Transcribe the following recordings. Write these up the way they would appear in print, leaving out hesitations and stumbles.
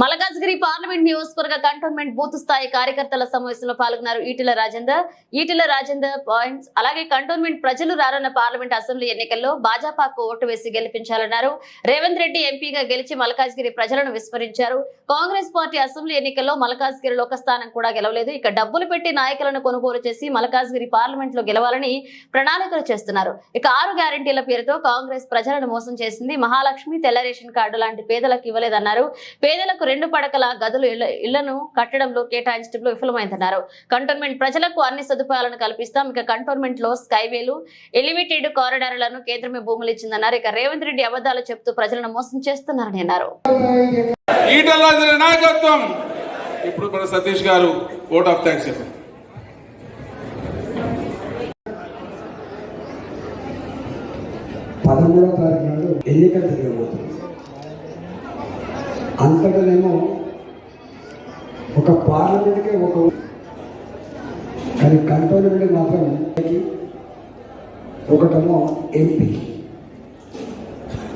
Malkajgiri parliament నియోజకవర్గ cantonment booth స్థాయి కార్యకర్తల సమావేశంలో పాల్గొన్నారు ఈటెల రాజేందర్ పాయింట్స్. అలాగే కంటోన్మెంట్ ప్రజలు రానున్న పార్లమెంట్ అసెంబ్లీ ఎన్నికల్లో భాజపాకు ఓటు వేసి గెలిపించాలన్నారు. రేవంత్ రెడ్డి ఎంపీగా గెలిచి మల్కాజ్గిరి ప్రజలను విస్మరించారు. కాంగ్రెస్ పార్టీ అసెంబ్లీ ఎన్నికల్లో మల్కాజ్గిరిలో ఒక స్థానం కూడా గెలవలేదు. ఇక డబ్బులు పెట్టి నాయకులను కొనుగోలు చేసి మల్కాజ్గిరి పార్లమెంట్ లో గెలవాలని ప్రణాళికలు చేస్తున్నారు. ఇక 6 గ్యారెంటీల పేరుతో కాంగ్రెస్ ప్రజలను మోసం చేసింది. మహాలక్ష్మి, తెల్ల రేషన్ కార్డు లాంటి పేదలకు ఇవ్వలేదన్నారు. పేదలకు 2 పడకల గదులు ఇళ్లను కట్టడంలో కేటాయించడంలో విఫలమైందన్నారు. కంటోన్మెంట్ ప్రజలకు అన్ని సదుపాయాలను కల్పిస్తాం. ఇక కంటోన్మెంట్ లో స్కైవేలు, ఎలివేటెడ్ కారిడార్లను కేంద్రమే భూములు ఇచ్చిందన్నారు. ఇక రేవంత్ రెడ్డి అబద్ధాలు చెప్తూ ప్రజలను మోసం చేస్తున్నారని అన్నారు. ఇప్పుడు మన సతీష్ గారు ఓట్ ఆఫ్ థ్యాంక్స్ చెప్పండి. 13వ తారీఖు నాడు ఎన్నికలు జరగబోతుంది. అంతటనేమో ఒక పార్లమెంట్కే ఒక, కానీ కంటోన్మెంట్ మాత్రం ఒకటేమో ఎంపీకి.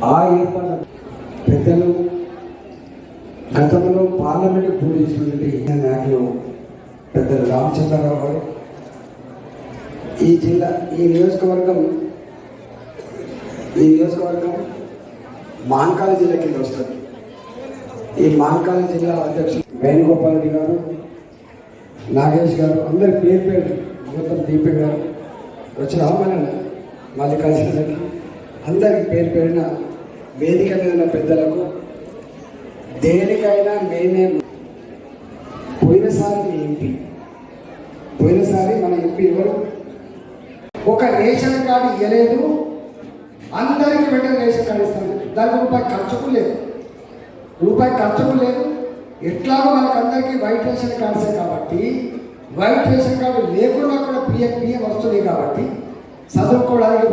ఆ ఏర్పాటు పెద్దలు గతంలో పార్లమెంట్ పోటీ చేసినటువంటి నాయకులు పెద్దలు రామచంద్రరావు గారు ఈ నియోజకవర్గం మాంకాళ జిల్లా కింద వస్తుంది. ఈ మాంకాళ జిల్లా అధ్యక్షుడు వేణుగోపాల్ రెడ్డి గారు, నాగేష్ గారు, అందరి పేరు గౌతమ్ దీపక్ గారు వచ్చి రావాలన్న మళ్ళీ కలిసినకి అందరికి పేరున వేదిక మీద ఉన్న పెద్దలకు దేనికైనా మేమే. పోయినసారి మన ఎంపీ ఎవరు ఒక రేషన్ కార్డు ఇవ్వలేదు. అందరికీ వెంటనే రేషన్ కార్డు ఇస్తాను. దానికి రూపాయి ఖర్చుకు లేదు. ఎట్లాగో మనకు అందరికీ వైట్ రేషన్ కార్డ్సే కాబట్టి, వైట్ రేషన్ కార్డు లేకుండా కూడా పిఎం వస్తుంది కాబట్టి చదువుకోవడానికి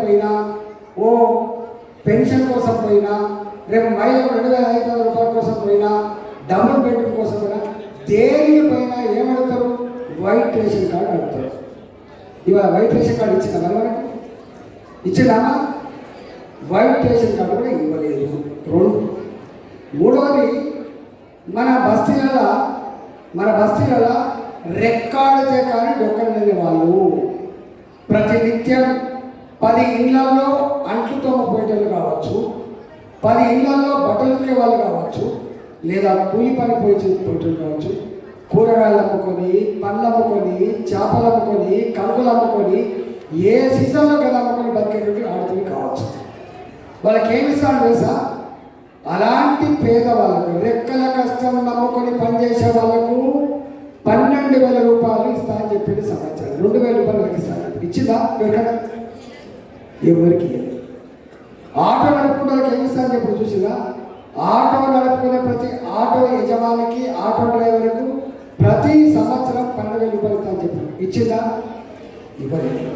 పోయినా ఓ పెన్షన్ కోసం పోయినా, రేపు మహిళకు 2500 రూపాయల కోసం పోయినా, డబుల్ బెడ్రూమ్ కోసం పోయినా, దేనికి పోయినా ఏమడుగుతారు? వైట్ రేషన్ కార్డు అడుగుతారు. ఇవాళ వైట్ రేషన్ కార్డు ఇచ్చిందా? మరి మనకు ఇచ్చిందామా? వైట్ రేషన్ కార్డు కూడా ఇవ్వలేదు. 2. మూడవది, మన బస్తీలలో రెక్కాడితే కానీ డొక్కలేని వాళ్ళు ప్రతినిత్యం 10 ఇళ్లలో అంట్లు తోమపోయేటోళ్ళు కావచ్చు, 10 ఇళ్లలో బట్టలు ఉతికే వాళ్ళు కావచ్చు, లేదా కూలి పని పోయేటోళ్ళు కావచ్చు, కూరగాయలు అమ్ముకొని, పండ్లు అమ్ముకొని, చేపలు అమ్ముకొని, కలుగులు అమ్ముకొని, ఏ సీజన్లో కదా అమ్ముకొని బతికేటువంటి ఆడుతుంది కావచ్చు. వాళ్ళకి ఏమి ఇస్తాను తెలుసా? అలాంటి పేదవాళ్ళకు, రెక్కల కష్టం నమ్ముకొని పనిచేసే వాళ్ళకు 12,000 రూపాయలు ఇస్తా అని చెప్పింది సమాచారం. 2,000 రూపాయలు ఇస్తాను. ఇచ్చిందా? ఎవరికి? ఆటో నడుపుకున్న వాళ్ళకి ఏమి ఇస్తా అని చెప్పి చూసిందా? ఆటో నడుపుకునే ప్రతి ఆటో యజమానికి, ఆటో డ్రైవర్కు ప్రతి సంవత్సరం 12,000 రూపాయలు ఇస్తా అని చెప్పి ఇచ్చిందా? ఇవ్వలేదు.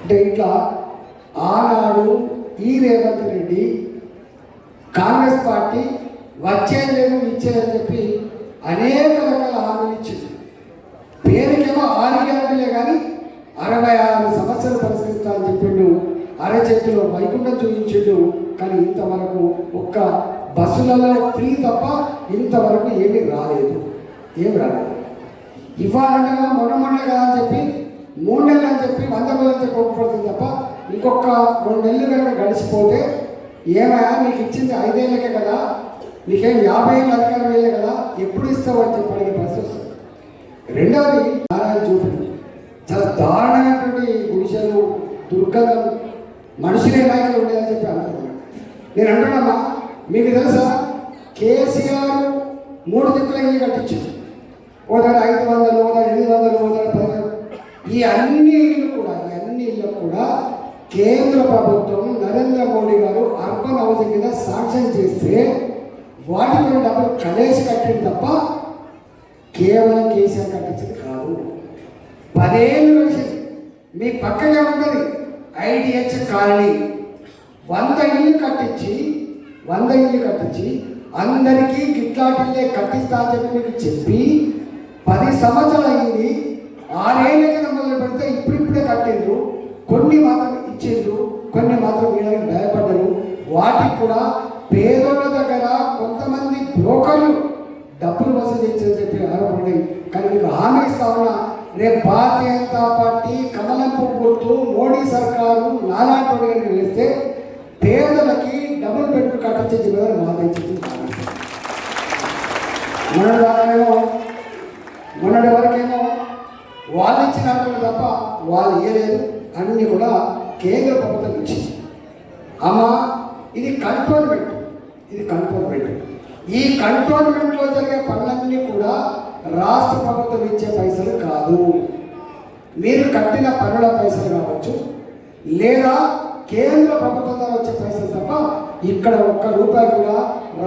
అంటే ఇట్లా ఆనాడు ఈ రేవంత్ రెడ్డి కాంగ్రెస్ పార్టీ వచ్చేది లేదు ఇచ్చేదని చెప్పి అనేక రకాల హామీలు ఇచ్చింది. పేరుకేమో 6 గ్యారెంటీలే కానీ 66 సమస్యలు పరిష్కరిస్తానని చెప్పిండు. అరచేతిలో వైకుంఠం చూపించిండు. కానీ ఇంతవరకు ఒక్క బస్సులలో ఫ్రీ తప్ప ఇంతవరకు ఏమీ రాలేదు. ఇవ్వాలంటే మొన్న కదా అని చెప్పి 3 నెలలు అని చెప్పి 100 రోజులతో కోపడుతుంది తప్ప ఇంకొక 2 నెలలు కనుక గడిచిపోతే ఏమయ్యా నీకు ఇచ్చింది 5 ఏళ్ళకే కదా, నీకేం 50 ఏళ్ళ అధికారం వేయలే కదా, ఎప్పుడు ఇస్తావు అని చెప్పి అడిగే పరిస్థితి వస్తుంది. రెండవది, నారాయణ చూపుడు చాలా దారుణమైనటువంటి గుడిసెలు, దుర్గంధం, మనుషులే నాయకులు ఉండేదని చెప్పి అనుకున్నాను. నేను అంటున్నామా, మీకు తెలుసా కేసీఆర్ 3 దిక్కుల ఇల్లు కట్టించింది. ఓదారు 500, ఓదారు 800, ఓదారు 1000. ఈ అన్ని ఇళ్ళు కూడా కేంద్ర ప్రభుత్వం నరేంద్ర మోడీ గారు అర్బన్ హౌసింగ్ కింద శాంక్షన్ చేస్తే వాటికి డబ్బులు కలేసి కట్టింది తప్ప కేవలం కేసీఆర్ కట్టించింది కాదు. 10 ఏళ్ళు వచ్చింది. మీ పక్కనే ఉన్నది IDH కాలనీ. 100 ఇల్లు కట్టించి అందరికీ గిట్లాటిల్లే కట్టిస్తా అని చెప్పి మీకు చెప్పి 10 సంవత్సరాలు అయింది. 6 ఏళ్ళకి మొదలు పెడితే ఇప్పుడిప్పుడే కట్టిండ్రు. కొన్ని మాత్రం ఇచ్చిండ్రు, కొన్ని మాత్రం వీళ్ళకి భయపడ్డరు. వాటికి కూడా పేదోళ్ళ దగ్గర కొంత బ్రోకర్లు డబ్బులు వసూలు చేసి చెప్పి ఆరోపణ. కానీ మీకు హామీ ఇస్తా ఉన్నా, రేపు భారతీయ జనతా పార్టీ కమలం గుర్తు మోడీ సర్కారు నాలాంటి వేస్తే పేదలకి డబుల్ బెడ్రూమ్ కట్టించే జిమ్మేదారు వాదించింది. మొన్నటి వరకేమో వాళ్ళు ఇచ్చిన అనుకున్న తప్ప వాళ్ళు ఇవ్వలేదు. అన్నీ కూడా కేంద్ర ప్రభుత్వం ఇచ్చింది. అమ్మ ఇది కంటోన్మెంట్, ఇది కంటోన్మెంట్. ఈ కంటోన్మెంట్లో జరిగే పనులన్నీ కూడా రాష్ట్ర ప్రభుత్వం ఇచ్చే పైసలు కాదు. మీరు కట్టిన పనుల పైసలు కావచ్చు, లేదా కేంద్ర ప్రభుత్వం ద్వారా వచ్చే పైసలు తప్ప ఇక్కడ ఒక్క రూపాయి కూడా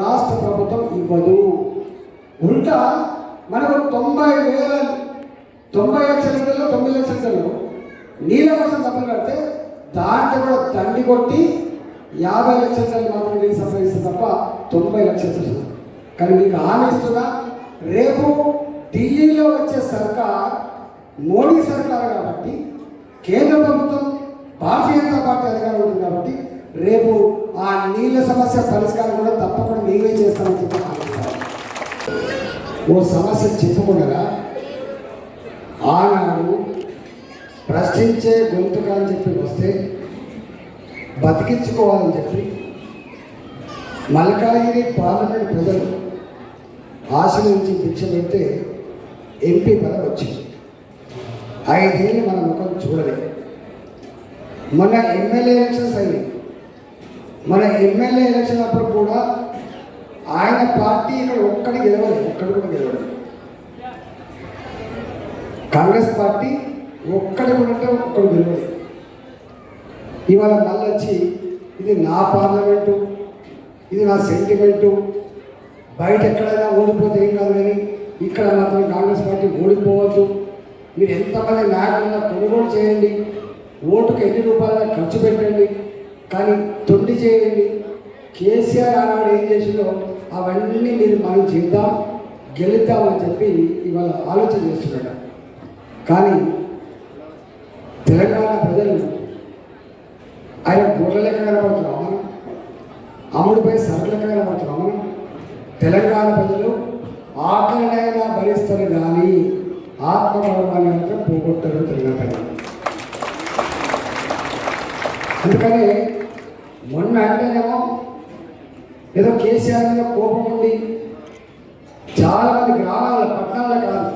రాష్ట్ర ప్రభుత్వం ఇవ్వదు. ఉల్టా మనకు 90 లక్షల ఇళ్ళలో 9 లక్షల ఇళ్ళలో నీళ్ళ కోసం డబ్బులు కడితే దాంట్లో కూడా దండి కొట్టి 50 లక్షల మాత్రం నీళ్ళు సప్లై ఇస్తే తప్ప 90 లక్షలు. కానీ మీకు హామీ ఇస్తున్నా, రేపు ఢిల్లీలో వచ్చే సర్కార్ మోడీ సర్కార్ కాబట్టి, కేంద్ర ప్రభుత్వం భారతీయ జనతా పార్టీ అధికారం ఉంటుంది కాబట్టి, రేపు ఆ నీళ్ళ సమస్య పరిష్కారం కూడా తప్పకుండా మేమే చేస్తామని చెప్పి ఆలోచిస్తాం. ఓ సమస్య చెప్పుకున్నారా, ఆనాడు ప్రశ్నించే గొంతుగా అని చెప్పి వస్తే బతికించుకోవాలని చెప్పి మల్కాజిగిరి పార్లమెంట్ ప్రజలు ఆశ నుంచి భిక్ష పెడితే ఎంపీ పదవి వచ్చింది. 5 ఏళ్ళు మన ముఖం చూడలేదు. మన ఎమ్మెల్యే ఎలక్షన్స్ అయినాయి. మన ఎమ్మెల్యే ఎలక్షన్ అప్పుడు కూడా ఆయన పార్టీ ఇక్కడ ఒక్కడి గెలవలేదు, ఒక్కడి కూడా గెలవలేదు. కాంగ్రెస్ పార్టీ ఒక్కడి కూడా అంటే ఒక్కడు గెలవలేదు. ఇవాళ మళ్ళీ వచ్చి ఇది నా పార్లమెంటు, ఇది నా సెంటిమెంటు, బయట ఎక్కడైనా ఓడిపోతే ఏం కాదు, కానీ ఇక్కడ మాత్రం కాంగ్రెస్ పార్టీ ఓడిపోవద్దు, మీరు ఎంతమంది నాయకులైనా కొనుగోలు చేయండి, ఓటుకు ఎన్ని రూపాయలు ఖర్చు పెట్టండి, కానీ తొండి చేయండి. కేసీఆర్ ఆనాడు ఏం చేసిందో అవన్నీ మీరు మనం చేద్దాం, గెలుద్దామని చెప్పి ఇవాళ ఆలోచన చేస్తున్నాడు. కానీ తెలంగాణ ప్రజలు ఆయన గొర్రె లెక్క కనబడుతున్నాం మనం, అమ్ముడిపై సరుకు లెక్క కనబడుతున్నాం మనం. తెలంగాణ ప్రజలు ఆకలినైనా భరిస్తారు కానీ ఆత్మగౌరవాన్ని మాత్రం పోగొట్టారు తెలంగాణ ప్రజలు. అందుకని మొన్న అంటేనేమో ఏదో కేసీఆర్ మీద కోపం ఉండి చాలామంది గ్రామాల, పట్టణాల్లో కాదు,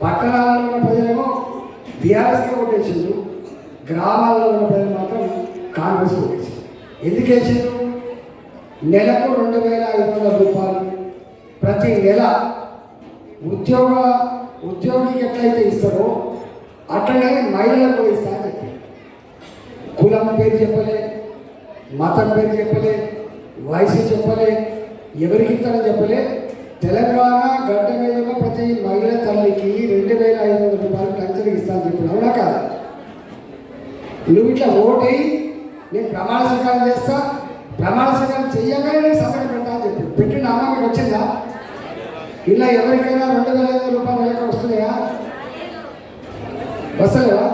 పట్టణాల్లో ఉన్న ప్రజలేమో బీఆర్ఎస్కి ఓటేసిండు, గ్రామాల్లో ఉన్న ప్రజలు మాత్రం కాంగ్రెస్ ఓటేసిండు. ఎందుకు వేసిండు? నెలకు 2,500 రూపాయలు ప్రతి నెల ఉద్యోగికి ఎట్లయితే ఇస్తారో అట్లనే మహిళలకు ఇస్తా అని చెప్పి, కులం పేరు చెప్పలే, మతం పేరు చెప్పలే, వయసు చెప్పలే, ఎవరికి ఇస్తారని చెప్పలే. తెలంగాణ గడ్డ మీద ఉన్న ప్రతి మహిళ తల్లికి 2,500 రూపాయలు పెన్షన్ ఇస్తానని చెప్పి, అవునా కాదు? నువ్వు ఇట్లా ఓటేయి, నేను ప్రమాణ స్వీకారం చేస్తా, ప్రమాణ స్వీకారం చెయ్యగానే నేను సంతకం పెట్టా అని చెప్పి పెట్టిన అమ్మ మీకు వచ్చిందా? ఇలా ఎవరికైనా 2,500 రూపాయలు లెక్క వస్తున్నాయా? వస్తలేవా?